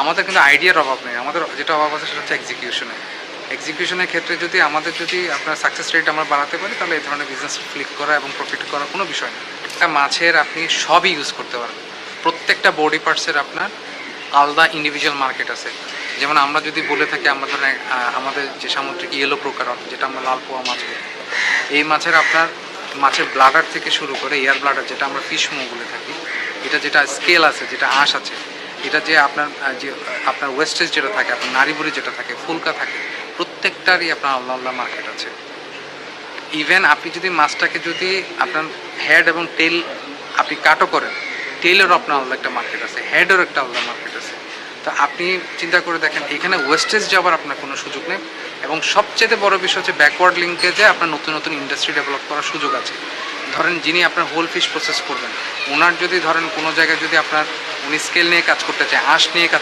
আমাদের কিন্তু আইডিয়ার অভাব নেই, আমাদের যেটা অভাব আছে সেটা হচ্ছে এক্সিকিউশনের ক্ষেত্রে যদি আপনার সাকসেস রেট আমরা বাড়াতে পারি, তাহলে এই ধরনের বিজনেস ফ্লিক করা এবং প্রফিট করার কোনো বিষয় না। একটা মাছের আপনি সবই ইউজ করতে পারবেন, প্রত্যেকটা বডি পার্টসের আপনার আলাদা ইন্ডিভিজুয়াল মার্কেট আছে। যেমন আমরা যদি বলে থাকি, আমরা ধরেন আমাদের যে সামুদ্রিক ইয়েলো প্রকারন, যেটা আমরা লাল পোয়া মাছ বলি, এই মাছের মাছের ব্লাডার থেকে শুরু করে এয়ার ব্লাডার, যেটা আমরা ফিশ মো বলে থাকি, এটা যেটা স্কেল আছে, যেটা আঁশ আছে, এটা যে আপনার ওয়েস্টেজ যেটা থাকে, আপনার নাড়িভুড়ি যেটা থাকে, ফুলকা থাকে, প্রত্যেকটারই আপনার আলাদা আলাদা মার্কেট আছে। ইভেন আপনি যদি মাছটাকে যদি আপনার হেড এবং টেল আপনি কাটও করেন, টেলেরও আপনার আলাদা একটা মার্কেট আছে, হেডেরও একটা আলাদা মার্কেট আছে। তো আপনি চিন্তা করে দেখেন, এখানে ওয়েস্টেজ যাওয়ার আপনার কোনো সুযোগ নেই, এবং সবচেয়ে বড় বিষয় হচ্ছে ব্যাকওয়ার্ড লিঙ্কেজে আপনার নতুন নতুন ইন্ডাস্ট্রি ডেভেলপ করার সুযোগ আছে। ধরেন যিনি আপনার হোল ফিশ প্রসেস করবেন, ওনার যদি ধরেন কোনো জায়গায় যদি উনি স্কেল নিয়ে কাজ করতে চায়, আঁশ নিয়ে কাজ